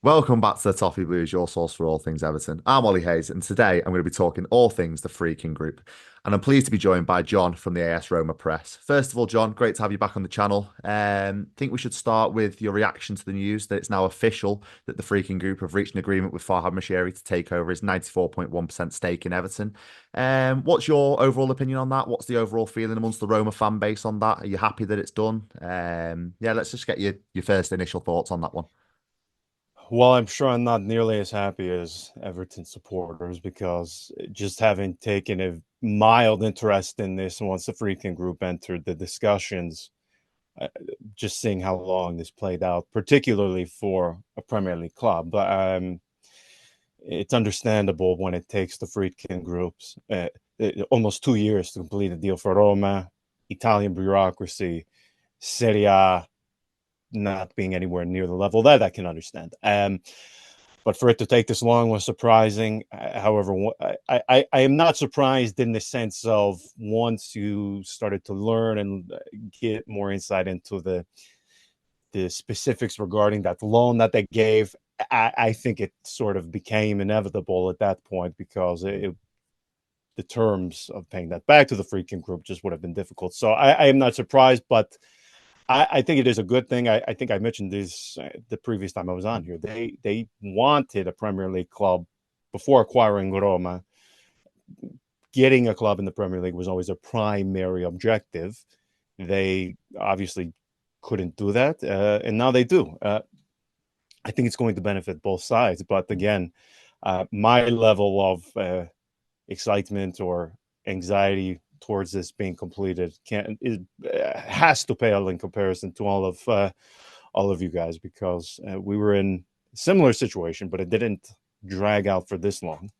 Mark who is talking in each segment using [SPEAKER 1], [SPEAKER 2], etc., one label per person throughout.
[SPEAKER 1] Welcome back to the Toffee Blues, your source for all things Everton. I'm Ollie Hayes, and today I'm going to be talking all things the Friedkin Group. And I'm pleased to be joined by John from the AS Roma press. First of all, John, great to have you back on the channel. Think we should start with your reaction to the news that it's now official that the Friedkin Group have reached an agreement with Farhad Moshiri to take over his 94.1% stake in Everton. What's your overall opinion on that? What's the overall feeling amongst the Roma fan base on that? Are you happy that it's done? Yeah, let's just get your first initial thoughts on that one.
[SPEAKER 2] Well, I'm sure I'm not nearly as happy as Everton supporters because just having taken a mild interest in this once the Friedkin Group entered the discussions, uh, just seeing how long this played out, particularly for a Premier League club. But it's understandable when it takes the Friedkin Groups almost 2 years to complete a deal for Roma, Italian bureaucracy, Serie A not being anywhere near the level that I can understand. But for it to take this long was surprising. However, I am not surprised in the sense of once you started to learn and get more insight into the specifics regarding that loan that they gave. I think it sort of became inevitable at that point because the terms of paying that back to the Freaking Group just would have been difficult. So I am not surprised, but I think it is a good thing. I think I mentioned this the previous time I was on here. They wanted a Premier League club before acquiring Roma. Getting a club in the Premier League was always a primary objective. They obviously couldn't do that, and now they do. I think it's going to benefit both sides. But again, my level of excitement or anxiety towards this being completed has to pale in comparison to all of you guys because we were in a similar situation, but it didn't drag out for this long.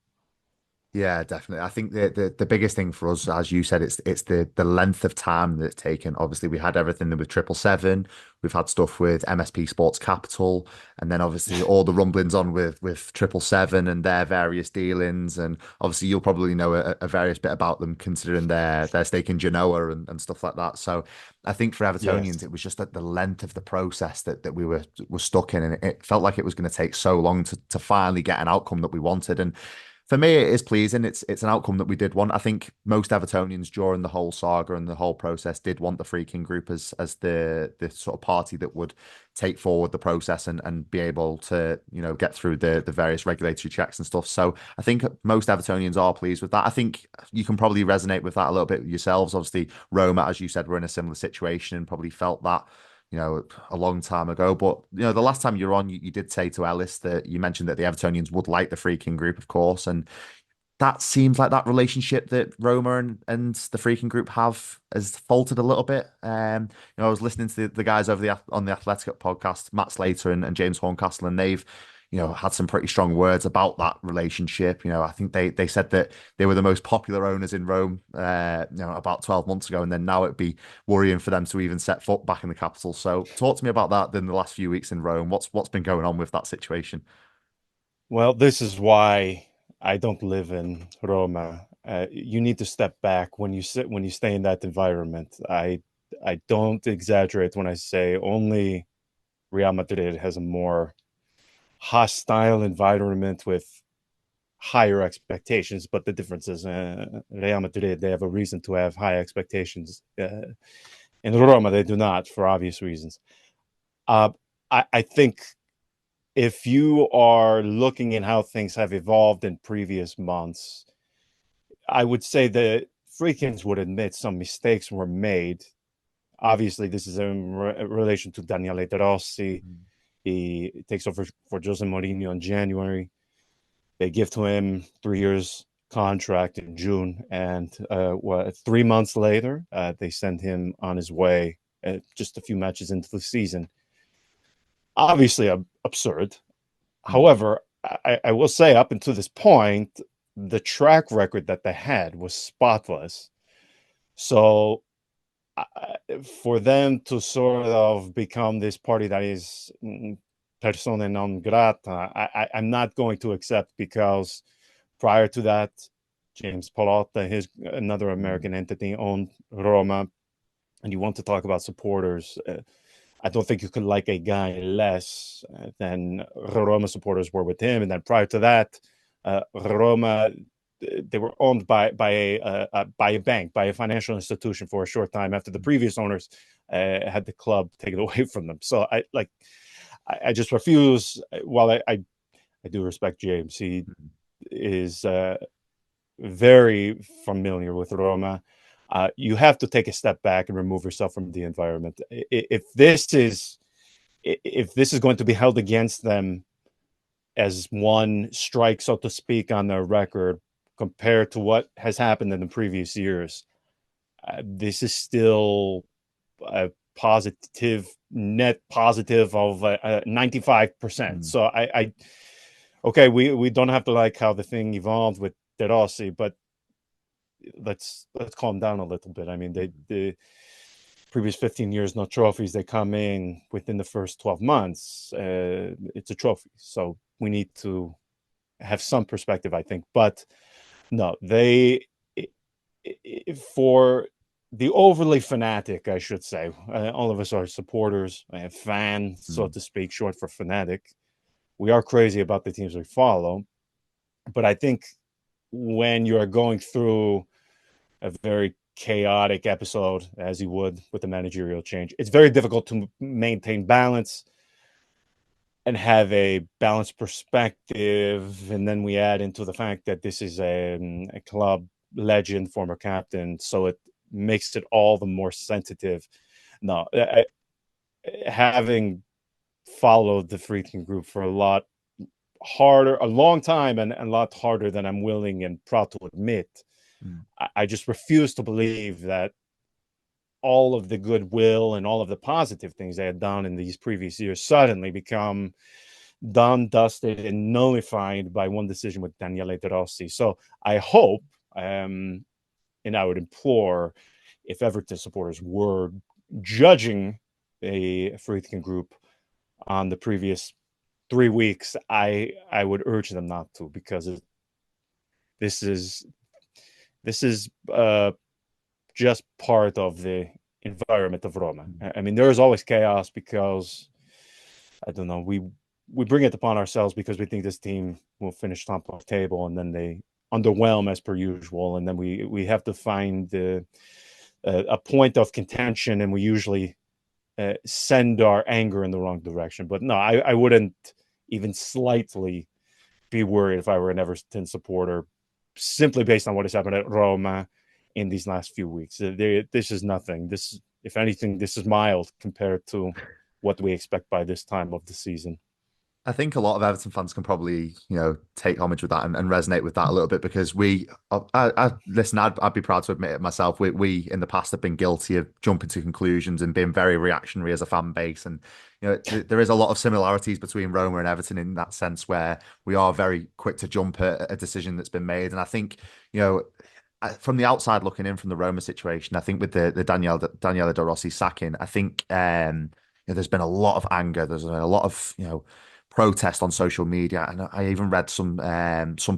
[SPEAKER 1] Yeah, definitely. I think the biggest thing for us, as you said, it's the length of time that it's taken. Obviously, we had everything with 777, we've had stuff with MSP Sports Capital, and then obviously all the rumblings on with 777 and their various dealings. And obviously, you'll probably know a various bit about them considering their stake in Genoa and stuff like that. So I think for Evertonians,
[SPEAKER 2] Yes.
[SPEAKER 1] it was just that the length of the process that we were stuck in, and it felt like it was going to take so long to finally get an outcome that we wanted. And for me, it is pleasing. It's an outcome that we did want. I think most Evertonians during the whole saga and the whole process did want the Freaking Group as the sort of party that would take forward the process and be able to get through the various regulatory checks and stuff. So I think most Evertonians are pleased with that. I think you can probably resonate with that a little bit yourselves. Obviously, Roma, as you said, were in a similar situation and probably felt that a long time ago. But the last time you were on, you did say to Ellis that you mentioned that the Evertonians would like the Freaking Group, of course, and that seems like that relationship that Roma and the Freaking Group have has faltered a little bit. I was listening to the guys over on the Athletic podcast, Matt Slater and James Horncastle, and they've had some pretty strong words about that relationship. I think they said that they were the most popular owners in Rome, about 12 months ago, and then now it'd be worrying for them to even set foot back in the capital. So talk to me about that in the last few weeks in Rome. What's been going on with that situation?
[SPEAKER 2] Well, this is why I don't live in Roma. You need to step back when you stay in that environment. I don't exaggerate when I say only Real Madrid has a more hostile environment with higher expectations. But the difference is Real Madrid, they have a reason to have high expectations. In Roma, they do not for obvious reasons. Uh, I think if you are looking at how things have evolved in previous months, I would say that Freakins would admit some mistakes were made. Obviously, this is in relation to Daniele De Rossi. He takes over for Jose Mourinho in January. They give to him 3 years contract in June, and 3 months later, they send him on his way. Just a few matches into the season, obviously absurd. However, I will say up until this point, the track record that they had was spotless. So for them to sort of become this party that is persona non grata, I'm not going to accept because prior to that, James Palotta, his another
[SPEAKER 1] Mm.
[SPEAKER 2] American entity, owned Roma. And you want to talk about supporters. I don't think you could like a guy less than Roma supporters were with him. And then prior to that, Roma, they were owned by a bank, by a financial institution for a short time after the previous owners had the club taken away from them. So I just refuse. While I do respect James, he is very familiar with Roma. You have to take a step back and remove yourself from the environment. If this is going to be held against them as one strike, so to speak, on their record compared to what has happened in the previous years, this is still a positive net positive of 95%.
[SPEAKER 1] Mm,
[SPEAKER 2] So okay, we don't have to like how the thing evolved with De Rossi, but let's calm down a little bit. I mean, the previous 15 years, no trophies. They come in within the first 12 months. It's a trophy, so we need to have some perspective, I think. But no, for the overly fanatic, I should say, all of us are supporters, fans, so
[SPEAKER 1] mm,
[SPEAKER 2] to speak, short for fanatic. We are crazy about the teams we follow, but I think when you are going through a very chaotic episode, as you would with the managerial change, it's very difficult to maintain balance and have a balanced perspective. And then we add into the fact that this is a club legend, former captain, so it makes it all the more sensitive. No, having followed the Friedkin Group for a long time, and a lot harder than I'm willing and proud to admit,
[SPEAKER 1] mm,
[SPEAKER 2] I just refuse to believe that all of the goodwill and all of the positive things they had done in these previous years suddenly become done, dusted, and nullified by one decision with Daniele De Rossi. So I hope, and I would implore, if Everton supporters were judging a Friedkin Group on the previous 3 weeks, I would urge them not to, because this is this is just part of the environment of Roma.
[SPEAKER 1] mm.
[SPEAKER 2] I mean, there is always chaos because I don't know. We bring it upon ourselves because we think this team will finish top of the table, and then they underwhelm as per usual, and then we have to find a point of contention, and we usually send our anger in the wrong direction. But no, I wouldn't even slightly be worried if I were an Everton supporter, simply based on what has happened at Roma in these last few weeks. This is nothing. This, if anything, this is mild compared to what we expect by this time of the season.
[SPEAKER 1] I think a lot of Everton fans can probably, take homage with that and resonate with that a little bit because listen, I'd be proud to admit it myself. We in the past have been guilty of jumping to conclusions and being very reactionary as a fan base. And, there is a lot of similarities between Roma and Everton in that sense where we are very quick to jump at a decision that's been made. And I think, from the outside looking in from the Roma situation, I think with the Daniele De Rossi sacking, I think there's been a lot of anger. There's been a lot of protest on social media, and I even read some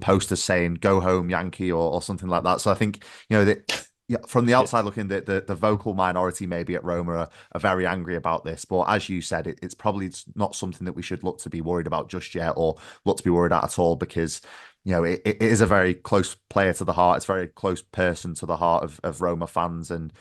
[SPEAKER 1] posters saying "Go home, Yankee" or something like that. So I think that. Yeah, from the
[SPEAKER 2] Yeah,
[SPEAKER 1] outside looking, the vocal minority maybe at Roma are very angry about this. But as you said, it's probably not something that we should look to be worried about just yet or look to be worried at all because it is a very close player to the heart. It's a very close person to the heart of Roma fans. And,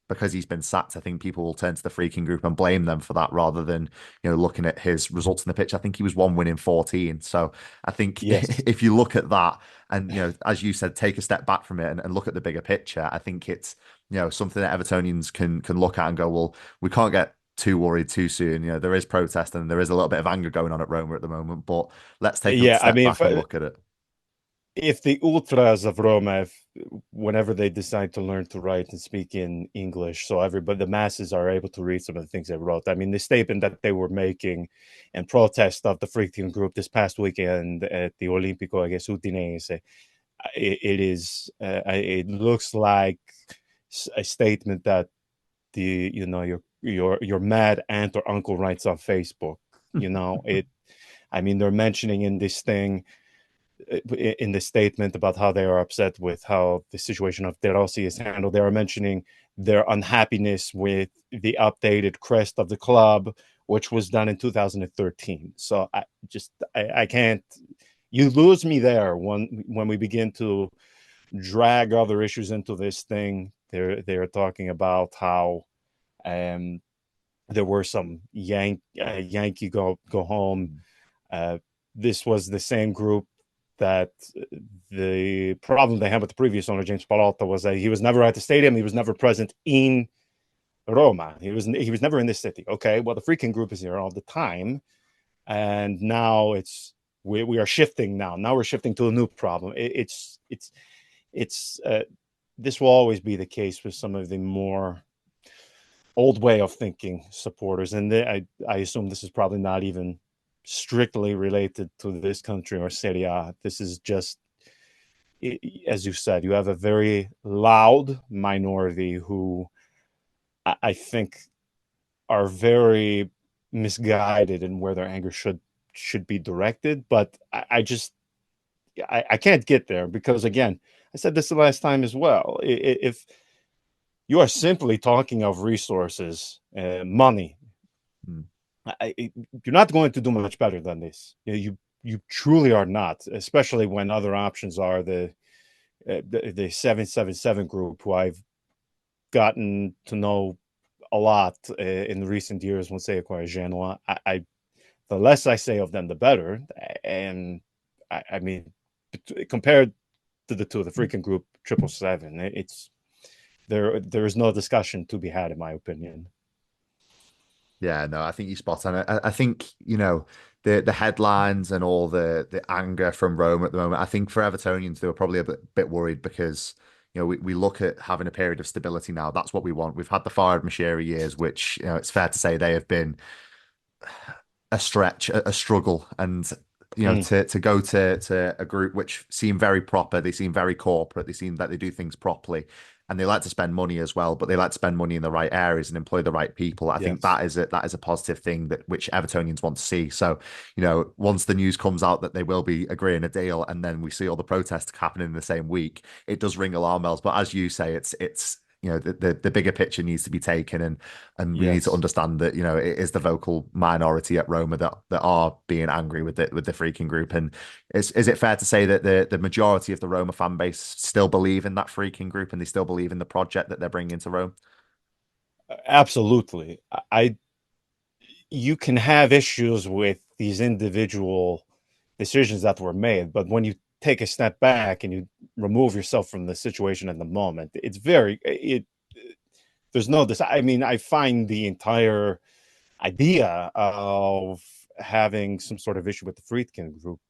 [SPEAKER 1] because he's been sacked, I think people will turn to the Friedkin Group and blame them for that rather than, looking at his results in the pitch. I think he was one win in 14. So I think
[SPEAKER 2] yes,
[SPEAKER 1] if you look at that and, as you said, take a step back from it and look at the bigger picture, I think it's, something that Evertonians can look at and go, well, we can't get too worried too soon. There is protest and there is a little bit of anger going on at Roma at the moment, but let's take a
[SPEAKER 2] yeah. I
[SPEAKER 1] step
[SPEAKER 2] mean,
[SPEAKER 1] back and look at it.
[SPEAKER 2] if the ultras of Roma, whenever they decide to learn to write and speak in English, so everybody, the masses are able to read some of the things they wrote. I mean, the statement that they were making in protest of the Friedkin Group this past weekend at the Olimpico against Udinese, it looks like a statement that your mad aunt or uncle writes on Facebook. I mean, they're mentioning in this thing in the statement about how they are upset with how the situation of De Rossi is handled. They are mentioning their unhappiness with the updated crest of the club, which was done in 2013. So I can't. You lose me there when we begin to drag other issues into this thing. They're talking about how um, there were some Yankee go home. Uh, this was the same group that the problem they had with the previous owner, James Pallotta, was that he was never at the stadium. He was never present in Roma. He was never in this city. Okay, well, the Friedkin Group is here all the time, and now we are shifting now. Now we're shifting to a new problem. It's this will always be the case with some of the more old way of thinking supporters, and I assume this is probably not even strictly related to this country or Serie A. This is just, as you said, you have a very loud minority who I think are very misguided in where their anger should be directed. But I can't get there because, again, I said this the last time as well. If you are simply talking of resources, money,
[SPEAKER 1] Mm.
[SPEAKER 2] you're not going to do much better than this. You truly are not, especially when other options are the 777 group, who I've gotten to know a lot in the recent years once they acquired Genoa. The less I say of them, the better. And I mean, compared to the two, the Friedkin Group, 777, it's there is no discussion to be had, in my opinion.
[SPEAKER 1] Yeah, no, I think you're spot on. I think, the headlines and all the anger from Rome at the moment, I think for Evertonians, they were probably a bit worried because, we look at having a period of stability now. That's what we want. We've had the Farhad Moshiri years, which, it's fair to say they have been a stretch, a struggle. And,
[SPEAKER 2] Mm,
[SPEAKER 1] to go to a group which seem very proper, they seem very corporate, they seem that they do things properly. And they like to spend money as well, but they like to spend money in the right areas and employ the right people. I think
[SPEAKER 2] yes.
[SPEAKER 1] that is a positive thing that which Evertonians want to see. So, once the news comes out that they will be agreeing a deal, and then we see all the protests happening in the same week, it does ring alarm bells. But as you say, it's the bigger picture needs to be taken, and we need to
[SPEAKER 2] Yes.
[SPEAKER 1] understand that it is the vocal minority at Roma that are being angry with the Freaking Group. And is it fair to say that the majority of the Roma fan base still believe in that Freaking Group and they still believe in the project that they're bringing to Rome?
[SPEAKER 2] Absolutely. You can have issues with these individual decisions that were made, but when you take a step back and you remove yourself from the situation in the moment, it's very it. There's no this. I mean, I find the entire idea of having some sort of issue with the Friedkin Group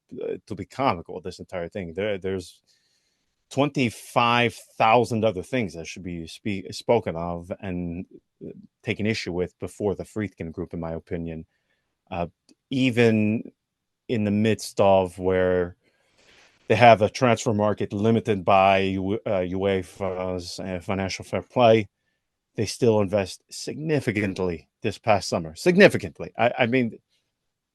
[SPEAKER 2] to be comical. This entire thing. There's 25,000 other things that should be spoken of and taken issue with before the Friedkin Group, in my opinion. Uh, Even in the midst of where they have a transfer market limited by UEFA's financial fair play, they still invest significantly this past summer. Significantly. I mean,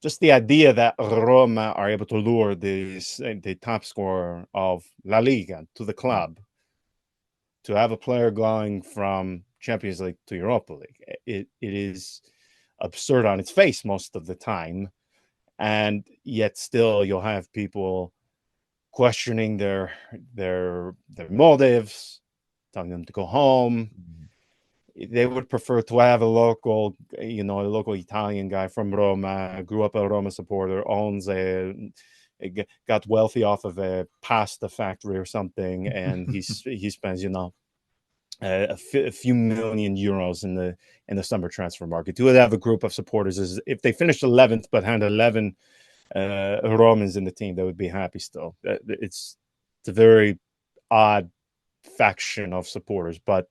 [SPEAKER 2] just the idea that Roma are able to lure the top scorer of La Liga to the club, to have a player going from Champions League to Europa League, it is absurd on its face most of the time. And yet still you'll have people questioning their motives, telling them to go home. They would prefer to have a local Italian guy from Roma, grew up a Roma supporter, got wealthy off of a pasta factory or something, and he spends a few million euros in the summer transfer market. To have a group of supporters is if they finished 11th but had 11 Romans in the team, they would be happy still. It's a very odd faction of supporters, but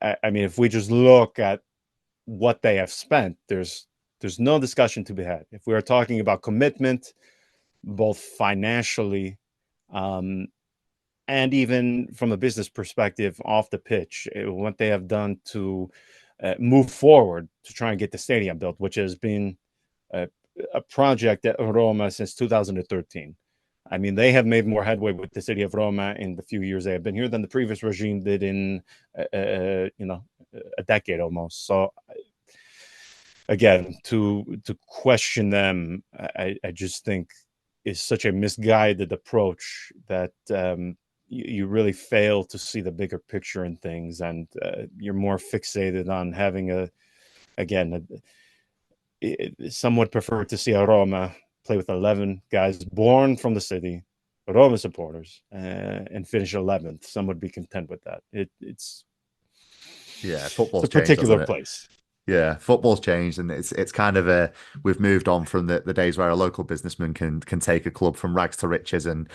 [SPEAKER 2] I mean, if we just look at what they have spent, there's no discussion to be had. If we are talking about commitment, both financially um, and even from a business perspective off the pitch, what they have done to move forward to try and get the stadium built, which has been a, a project at Roma since 2013. I mean, they have made more headway with the city of Roma in the few years they have been here than the previous regime did in, a decade almost. So again, to question them, I just think is such a misguided approach that you really fail to see the bigger picture in things, and you're more fixated on having again, some would prefer to see a Roma play with 11 guys born from the city, Roma supporters, and finish 11th. Some would be content with that.
[SPEAKER 1] Yeah,
[SPEAKER 2] It's
[SPEAKER 1] football's
[SPEAKER 2] a
[SPEAKER 1] changed,
[SPEAKER 2] particular
[SPEAKER 1] hasn't it?
[SPEAKER 2] place.
[SPEAKER 1] Yeah, football's changed, and it's kind of a we've moved on from the days where a local businessman can take a club from rags to riches and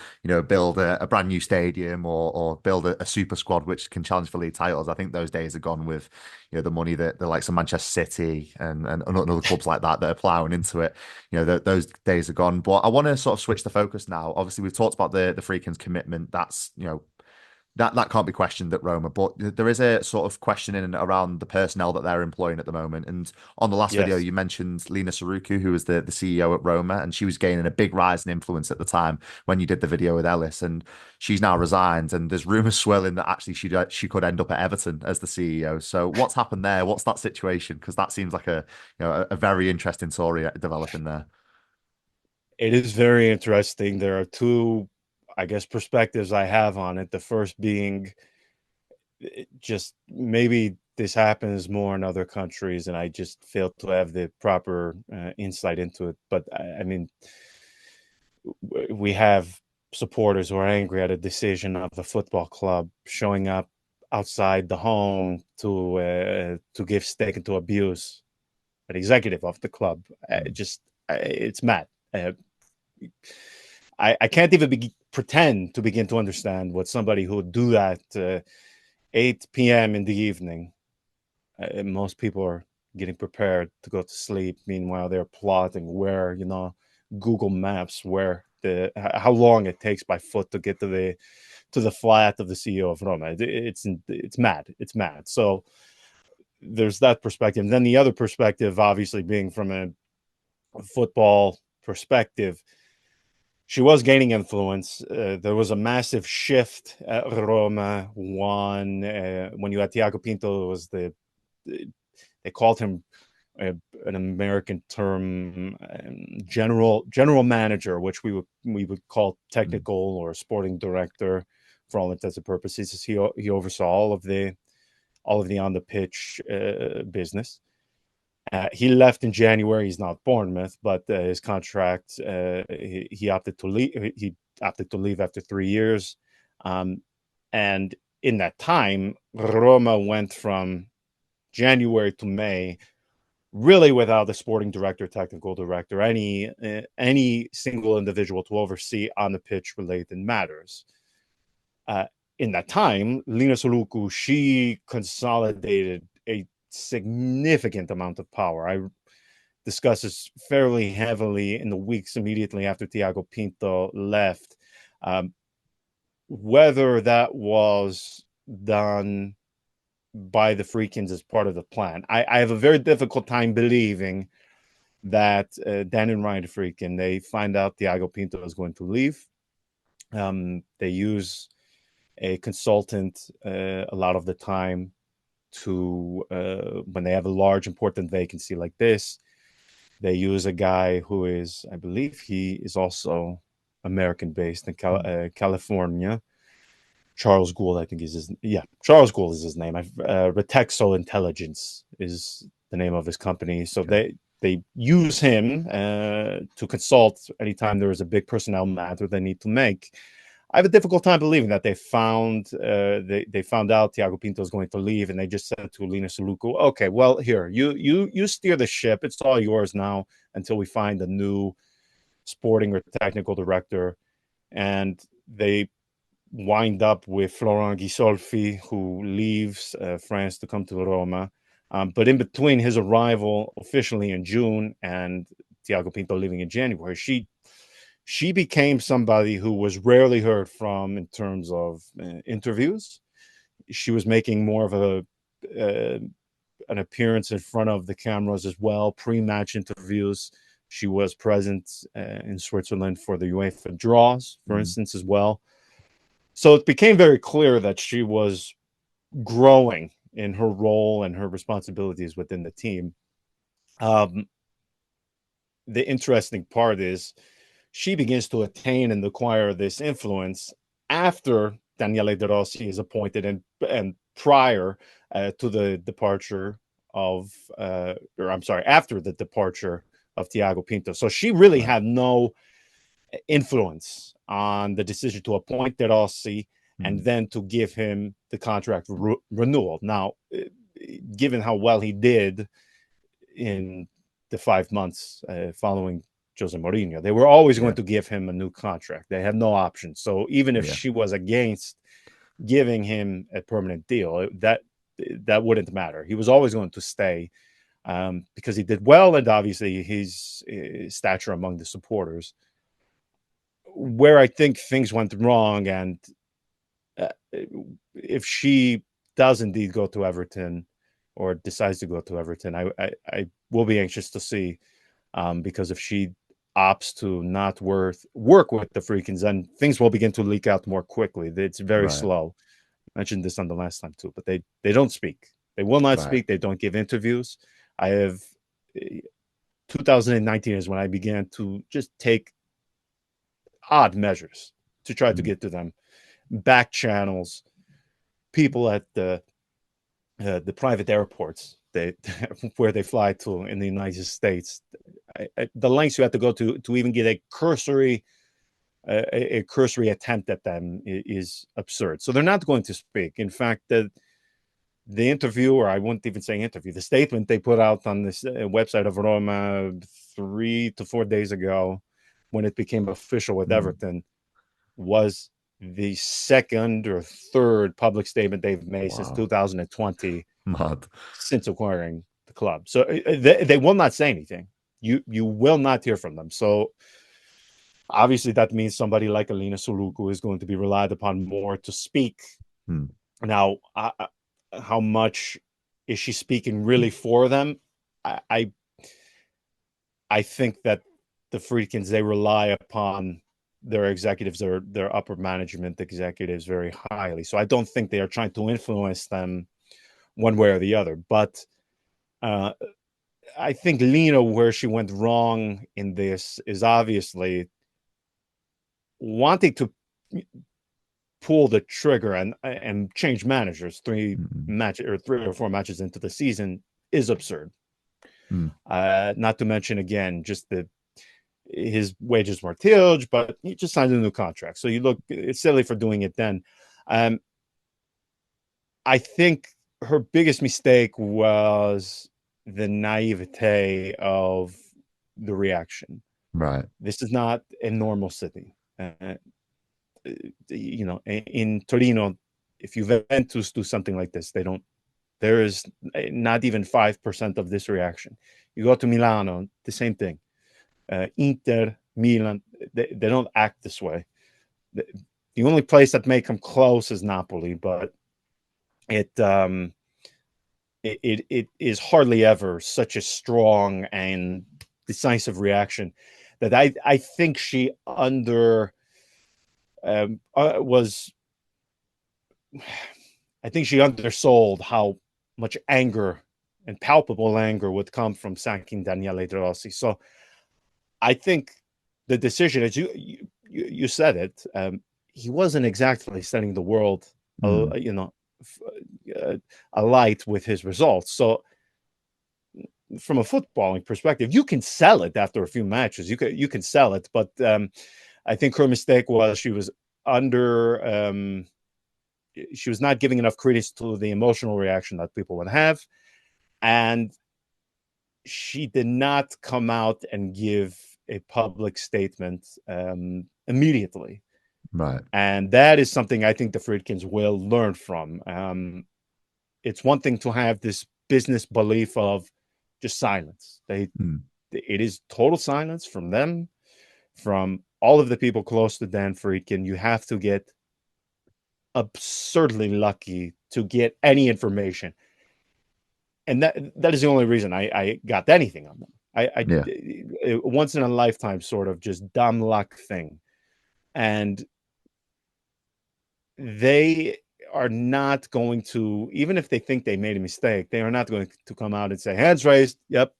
[SPEAKER 1] build a brand new stadium or build a super squad which can challenge for league titles. I think those days are gone with the money that the likes of Manchester City and other clubs like that are plowing into it. Those days are gone. But I want to sort of switch the focus now. Obviously, we've talked about the Friedkins commitment. That's that can't be questioned at Roma, but there is a sort of questioning around the personnel that they're employing at the moment. And on the last video,
[SPEAKER 2] Yes.
[SPEAKER 1] you mentioned Lena Saruku, who was the CEO at Roma, and she was gaining a big rise in influence at the time when you did the video with Ellis, and she's now resigned. And there's rumors swirling that actually she could end up at Everton as the CEO. So what's happened there? What's that situation? Because that seems like a very interesting story developing there.
[SPEAKER 2] It is very interesting. There are two, I guess, perspectives I have on it. The first being just maybe this happens more in other countries, and I just fail to have the proper insight into it. But I mean, we have supporters who are angry at a decision of the football club showing up outside the home to give stake and to abuse an executive of the club.
[SPEAKER 1] Mm.
[SPEAKER 2] It's mad. Uh, I can't even pretend to begin to understand what somebody who would do that 8 p.m. in the evening. Most people are getting prepared to go to sleep. Meanwhile, they're plotting where, Google Maps, where how long it takes by foot to get to the flat of the CEO of Roma. It's mad. It's mad. So there's that perspective. And then the other perspective, obviously, being from a football perspective, she was gaining influence. There was a massive shift at Roma when you had Tiago Pinto. Was they called him an American term, general manager, which we would call
[SPEAKER 1] Mm.
[SPEAKER 2] technical or sporting director for all intents and purposes. He oversaw all of the on the pitch business. He left in January. He's not Bournemouth, but his contract, he opted to leave. He opted to leave after 3 years, and in that time, Roma went from January to May really without a sporting director, technical director, any single individual to oversee on the pitch related matters. Uh, in that time, Lina Soluku, she consolidated a significant amount of power. I discuss this fairly heavily in the weeks immediately after Tiago Pinto left. Um, whether that was done by the Friedkins as part of the plan, I have a very difficult time believing that Dan and Ryan Friedkin, they find out Tiago Pinto is going to leave. They use a consultant a lot of the time to when they have a large important vacancy like this. They use a guy who is, I believe, he is also American based in
[SPEAKER 1] Mm.
[SPEAKER 2] California. Charles Gould, I think is Charles Gould is his name. Retexo Intelligence is the name of his company. So
[SPEAKER 1] Okay.
[SPEAKER 2] they use him to consult anytime there is a big personnel matter they need to make. I have a difficult time believing that they found out Tiago Pinto is going to leave, and they just said to Lina Soluku, "Okay, well, here you steer the ship. It's all yours now until we find a new sporting or technical director." And they wind up with Florent Ghisolfi, who leaves France to come to Roma. But in between his arrival officially in June and Tiago Pinto leaving in January, she became somebody who was rarely heard from in terms of interviews. She was making more of an appearance in front of the cameras as well, pre-match interviews. She was present in Switzerland for the UEFA draws, for
[SPEAKER 1] Mm.
[SPEAKER 2] instance, as well. So it became very clear that she was growing in her role and her responsibilities within the team. Um, the interesting part is she begins to attain and acquire this influence after Daniele De Rossi is appointed and prior to the departure of, or I'm sorry, after the departure of Thiago Pinto. So she really
[SPEAKER 1] Right.
[SPEAKER 2] had no influence on the decision to appoint De Rossi and
[SPEAKER 1] Mm.
[SPEAKER 2] then to give him the contract renewal. Now, given how well he did in the 5 months following Jose Mourinho, they were always
[SPEAKER 1] Yeah.
[SPEAKER 2] going to give him a new contract. They had no option. So even if
[SPEAKER 1] Yeah.
[SPEAKER 2] she was against giving him a permanent deal, that wouldn't matter. He was always going to stay because he did well, and obviously his stature among the supporters. Where I think things went wrong, and uh, if she does indeed go to Everton or decides to go to Everton, I will be anxious to see because if she opts to not work with the Friedkins, then things will begin to leak out more quickly. It's very
[SPEAKER 1] Right.
[SPEAKER 2] slow. I mentioned this on the last time too, but they don't speak. They will not
[SPEAKER 1] Right.
[SPEAKER 2] speak. They don't give interviews. I have 2019 is when I began to just take odd measures to try to
[SPEAKER 1] Mm.
[SPEAKER 2] get to them, back channels, people at the private airports they where they fly to in the United States. The lengths you have to go to even get a cursory attempt at them is absurd. So they're not going to speak. In fact, the interview, or I wouldn't even say interview, the statement they put out on this website of Roma 3 to 4 days ago, when it became official with
[SPEAKER 1] Mm.
[SPEAKER 2] Everton, was the second or third public statement they've made since
[SPEAKER 1] Wow.
[SPEAKER 2] 2020
[SPEAKER 1] Mad.
[SPEAKER 2] since acquiring the club. So they will not say anything. You will not hear from them. So obviously that means somebody like Alina Suluku is going to be relied upon more to speak.
[SPEAKER 1] Mm.
[SPEAKER 2] Now, how much is she speaking really for them? I I think that the Friedkins, they rely upon their executives, their upper management executives very highly. So I don't think they are trying to influence them one way or the other. But uh, I think Lena, where she went wrong in this, is obviously wanting to pull the trigger and change managers
[SPEAKER 1] Mm.
[SPEAKER 2] 3 or 4 matches into the season is absurd.
[SPEAKER 1] Mm.
[SPEAKER 2] Not to mention again just his wages weren't huge, but he just signed a new contract. So you look, it's silly for doing it then. Um, I think her biggest mistake was the naivete of the reaction.
[SPEAKER 1] Right.
[SPEAKER 2] This is not a normal city. In Torino, if Juventus do something like this, they don't. There is not even 5% of this reaction. You go to Milano, the same thing. Inter, Milan, they don't act this way. The only place that may come close is Napoli, but it um, it is hardly ever such a strong and decisive reaction that I think she was I think she undersold how much anger and palpable anger would come from sacking Daniele De Rossi. So I think the decision, as you said it, he wasn't exactly setting the world,
[SPEAKER 1] Mm.
[SPEAKER 2] uh, alight with his results. So from a footballing perspective, you can sell it after a few matches. You can sell it, but I think her mistake was under she was not giving enough credence to the emotional reaction that people would have, and she did not come out and give a public statement immediately.
[SPEAKER 1] Right.
[SPEAKER 2] And that is something I think the Friedkins will learn from. It's one thing to have this business belief of just silence.
[SPEAKER 1] Mm.
[SPEAKER 2] It is total silence from them, from all of the people close to Dan Friedkin. You have to get absurdly lucky to get any information, and that is the only reason I got anything on them.
[SPEAKER 1] Yeah.
[SPEAKER 2] Once in a lifetime sort of just dumb luck thing. And they are not going to, even if they think they made a mistake, they are not going to come out and say, hands raised. Yep.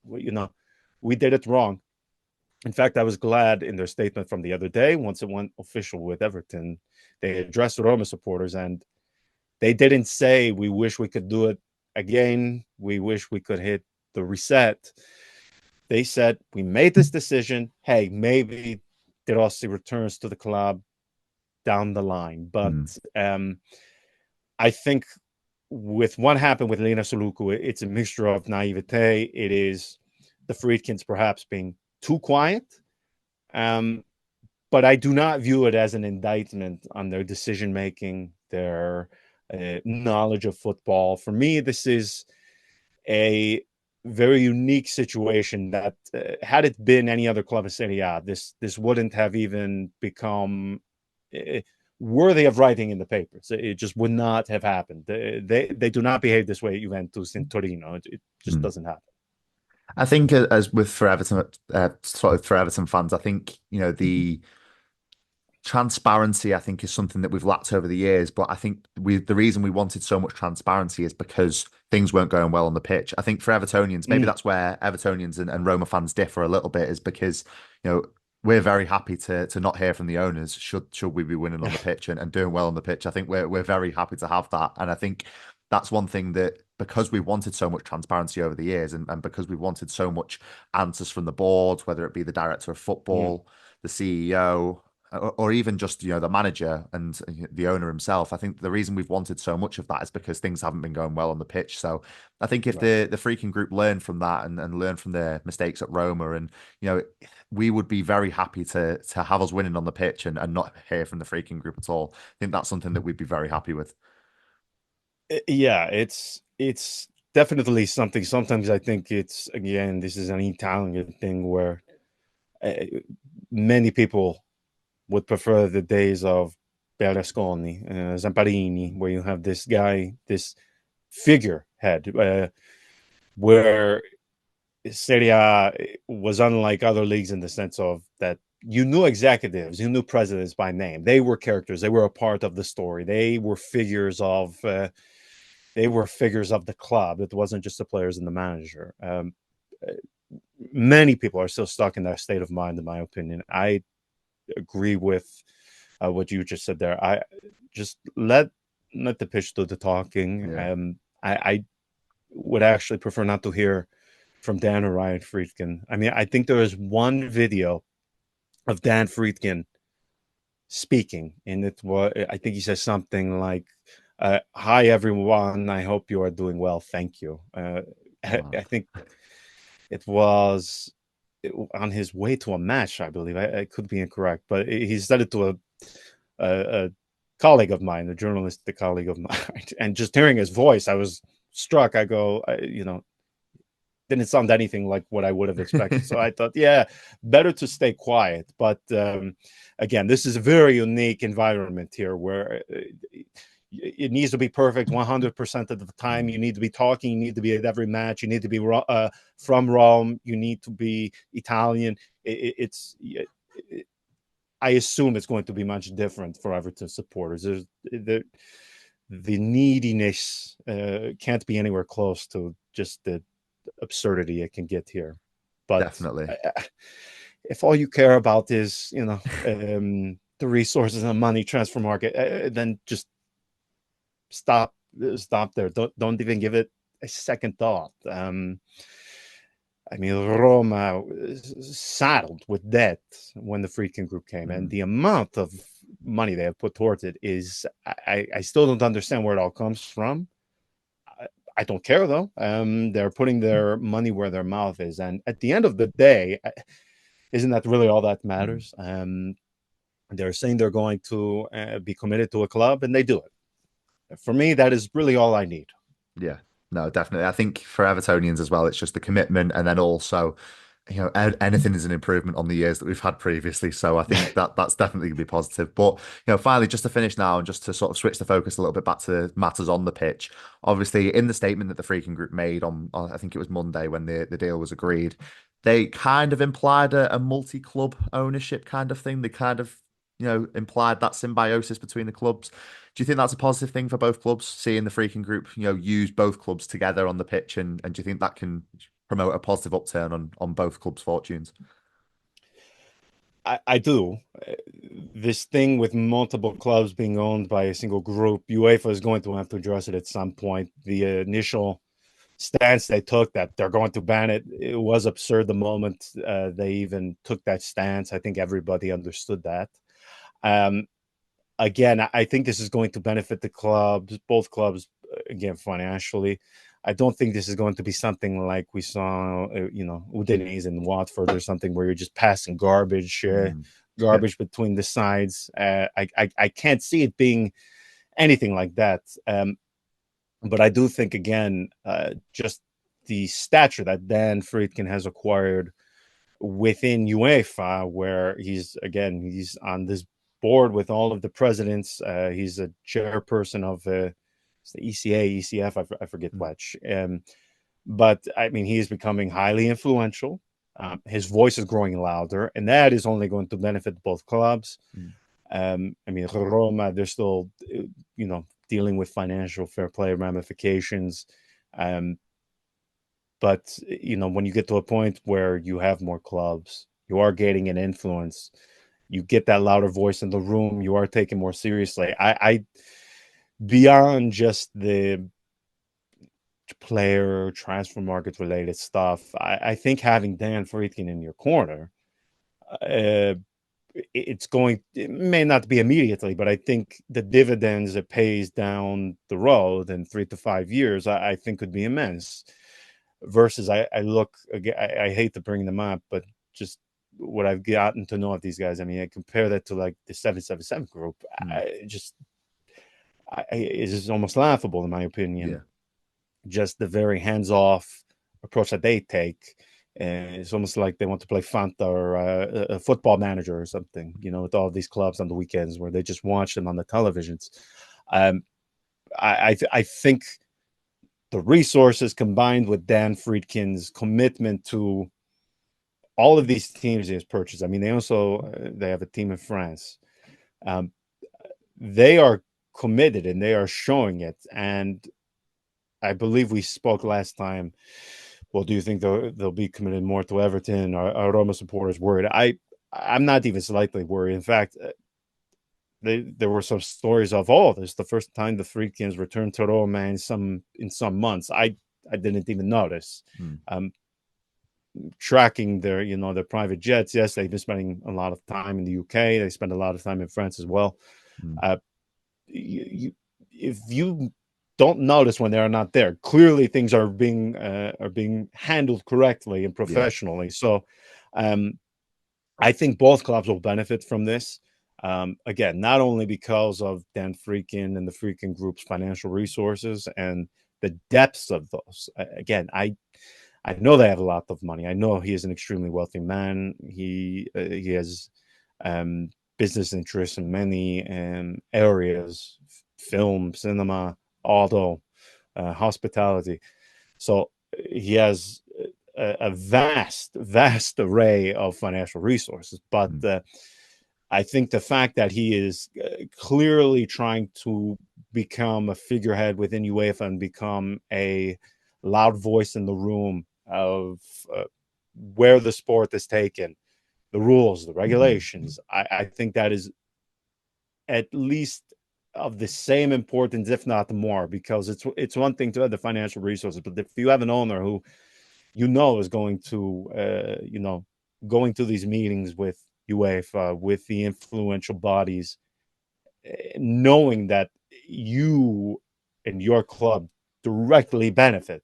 [SPEAKER 2] We did it wrong. In fact, I was glad in their statement from the other day, once it went official with Everton, they addressed Roma supporters and they didn't say, we wish we could do it again. We wish we could hit the reset. They said, we made this decision. Hey, maybe De Rossi returns to the club down the line. But
[SPEAKER 1] Mm.
[SPEAKER 2] I think with what happened with Lena Soluku, it's a mixture of naivete. It is the Friedkins perhaps being too quiet. Um, but I do not view it as an indictment on their decision making, their knowledge of football. For me, this is a very unique situation that had it been any other club in Serie A, this wouldn't have even become uh, worthy of writing in the papers. It just would not have happened. They do not behave this way at Juventus in Torino. It just
[SPEAKER 1] Mm.
[SPEAKER 2] doesn't happen.
[SPEAKER 1] I think as with for Everton, sort of for Everton fans, I think the transparency, I think, is something that we've lacked over the years. But I think the reason we wanted so much transparency is because things weren't going well on the pitch. I think for Evertonians, maybe
[SPEAKER 2] Mm,
[SPEAKER 1] that's where Evertonians and Roma fans differ a little bit, is because you know we're very happy to not hear from the owners should we be winning on the pitch and doing well on the pitch. I think we're very happy to have that, and I think that's one thing that, because we wanted so much transparency over the years, and because we wanted so much answers from the board, whether it be the director of
[SPEAKER 2] mm,
[SPEAKER 1] football, the CEO, or even just the manager and the owner himself. I think the reason we've wanted so much of that is because things haven't been going well on the pitch. So I think if
[SPEAKER 2] right.
[SPEAKER 1] the Freaking Group learn from that and learn from their mistakes at Roma, and we would be very happy to have us winning on the pitch and not hear from the Freaking Group at all. I think that's something that we'd be very happy with.
[SPEAKER 2] Yeah, it's definitely something. Sometimes I think it's, again, this is an Italian thing where uh, many people would prefer the days of Berlusconi, Zamparini, where you have this guy, this figurehead, where Serie A was unlike other leagues in the sense of that you knew executives, you knew presidents by name. They were characters. They were a part of the story. They were figures of the club. It wasn't just the players and the manager. Uh, Many people are still stuck in that state of mind, in my opinion. I agree with what you just said there. I just let the pitch do the talking.
[SPEAKER 1] Yeah.
[SPEAKER 2] I would actually prefer not to hear from Dan or Ryan Friedkin. I mean, I think there is one video of Dan Friedkin speaking, and it was, I think he says something like, "Hi everyone, I hope you are doing well. Thank you."
[SPEAKER 1] Wow.
[SPEAKER 2] I think it was on his way to a match, I believe. I could be incorrect, but he said it to a colleague of mine, a journalistic colleague of mine, and just hearing his voice, I was struck. I go, didn't sound anything like what I would have expected. So I thought, yeah, better to stay quiet. But again, this is a very unique environment here where it needs to be perfect 100% of the time.
[SPEAKER 1] Mm.
[SPEAKER 2] You need to be talking. You need to be at every match. You need to be from Rome. You need to be Italian. I assume it's going to be much different for Everton supporters. The neediness can't be anywhere close to just the absurdity it can get here. But
[SPEAKER 1] Definitely.
[SPEAKER 2] if all you care about is, the resources and money transfer market, then just stop stop there. Don't even give it a second thought. I mean, Roma saddled with debt when the Friedkin Group came, and
[SPEAKER 1] Mm.
[SPEAKER 2] the amount of money they have put towards it is, I still don't understand where it all comes from. I don't care though. They're putting their money where their mouth is, and at the end of the day, isn't that really all that
[SPEAKER 1] Mm.
[SPEAKER 2] matters? They're saying they're going to be committed to a club, and they do it. For me, that is really all I need.
[SPEAKER 1] Yeah, no, definitely. I think for Evertonians as well, it's just the commitment, and then also anything is an improvement on the years that we've had previously. So I think that that's definitely going to be positive. But finally, just to finish now and just to sort of switch the focus a little bit back to matters on the pitch. Obviously, in the statement that the Freaking Group made on I think it was Monday when the deal was agreed, they kind of implied a multi-club ownership kind of thing. They kind of implied that symbiosis between the clubs. Do you think that's a positive thing for both clubs, seeing the Freaking Group, use both clubs together on the pitch, and do you think that can promote a positive upturn on both clubs' fortunes?
[SPEAKER 2] I do. This thing with multiple clubs being owned by a single group, UEFA is going to have to address it at some point. The initial stance they took that they're going to ban it, it was absurd the moment they even took that stance. I think everybody understood that. Um, Again, I think this is going to benefit the clubs, both clubs, again, financially. I don't think this is going to be something like we saw, Udinese and Watford or something where you're just passing
[SPEAKER 1] Mm. Yeah.
[SPEAKER 2] garbage between the sides. I can't see it being anything like that. But I do think, again, just the stature that Dan Friedkin has acquired within UEFA, where he's on this board with all of the presidents. He's a chairperson of the ECA, ECF, I forget
[SPEAKER 1] Mm.
[SPEAKER 2] which. But I mean, he is becoming highly influential. His voice is growing louder, and that is only going to benefit both clubs.
[SPEAKER 1] Mm.
[SPEAKER 2] I mean, Roma, they're still, dealing with financial fair play ramifications. Um, but when you get to a point where you have more clubs, you are gaining an influence. You get that louder voice in the room. You are taken more seriously. I beyond just the player transfer market related stuff. I think having Dan Friedkin in your corner, uh, it may not be immediately, but I think the dividends it pays down the road in 3 to 5 years, I think could be immense. Versus, I look again, I hate to bring them up, but just what I've gotten to know of these guys, I mean, I compare that to like the 777 group.
[SPEAKER 1] Mm.
[SPEAKER 2] It's just almost laughable in my opinion.
[SPEAKER 1] Yeah.
[SPEAKER 2] Just the very hands-off approach that they take. It's almost like they want to play Fanta or a football manager or something, with all these clubs on the weekends where they just watch them on the televisions. Um, I think the resources combined with Dan Friedkin's commitment to all of these teams he has purchased. I mean, they have a team in France. Um, they are committed and they are showing it. And I believe we spoke last time. Well, do you think they'll be committed more to Everton? Are Roma supporters worried? I'm not even slightly worried. In fact, there were some stories of this is the first time the Friedkins returned to Roma in some months. I didn't even notice.
[SPEAKER 1] Mm.
[SPEAKER 2] Um, Tracking their private jets. Yes, they've been spending a lot of time in the UK. They spend a lot of time in France as well.
[SPEAKER 1] Mm.
[SPEAKER 2] Uh, if you don't notice when they are not there, clearly things are being handled correctly and
[SPEAKER 1] Yeah.
[SPEAKER 2] professionally. So, I think both clubs will benefit from this. Again, not only because of Dan Freakin and the Freakin Group's financial resources and the depths of those. Again, I know they have a lot of money. I know he is an extremely wealthy man. He has um, business interests in many areas: film, cinema, auto, hospitality. So he has a vast array of financial resources. But
[SPEAKER 1] Mm.
[SPEAKER 2] I think the fact that he is clearly trying to become a figurehead within UEFA and become a loud voice in the room of where the sport is taken, the rules, the regulations. I think that is at least of the same importance, if not more, because it's one thing to have the financial resources, but if you have an owner who is going to going to these meetings with UEFA, with the influential bodies, knowing that you and your club directly benefit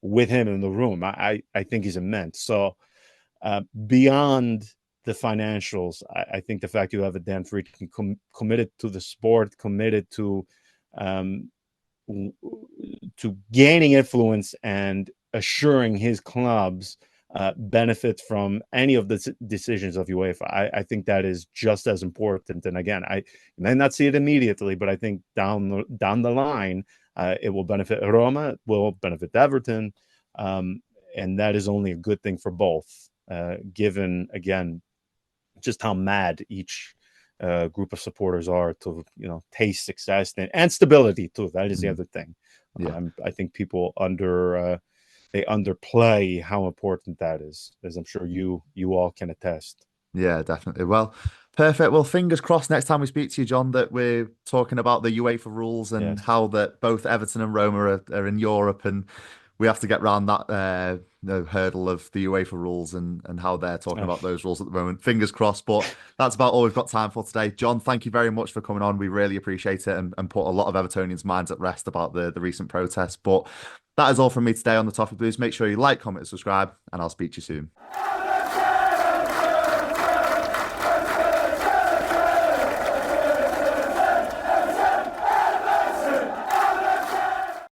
[SPEAKER 2] with him in the room, I think is immense. So beyond the financials, I think the fact you have a Dan Friedkin committed to the sport, committed um, to gaining influence and assuring his clubs benefit from any of the decisions of UEFA. I think that is just as important. And again, I may not see it immediately, but I think down the line, it will benefit Roma, it will benefit Everton, and that is only a good thing for both. Given again just how mad each group of supporters are to taste success and stability too. That is the
[SPEAKER 1] Mhm.
[SPEAKER 2] other thing.
[SPEAKER 1] Yeah.
[SPEAKER 2] I think people they underplay how important that is, as I'm sure you all can attest.
[SPEAKER 1] Yeah, definitely. Well, perfect. Well, fingers crossed next time we speak to you, John, that we're talking about the UEFA rules and
[SPEAKER 2] Yes.
[SPEAKER 1] how that both Everton and Roma are in Europe, and we have to get around that hurdle of the UEFA rules and how they're talking
[SPEAKER 2] Uh,
[SPEAKER 1] about those rules at the moment. Fingers crossed. But that's about all we've got time for today. John, thank you very much for coming on. We really appreciate it and put a lot of Evertonians' minds at rest about the recent protests. But that is all from me today on the Toffee Blues. Make sure you like, comment, and subscribe, and I'll speak to you soon.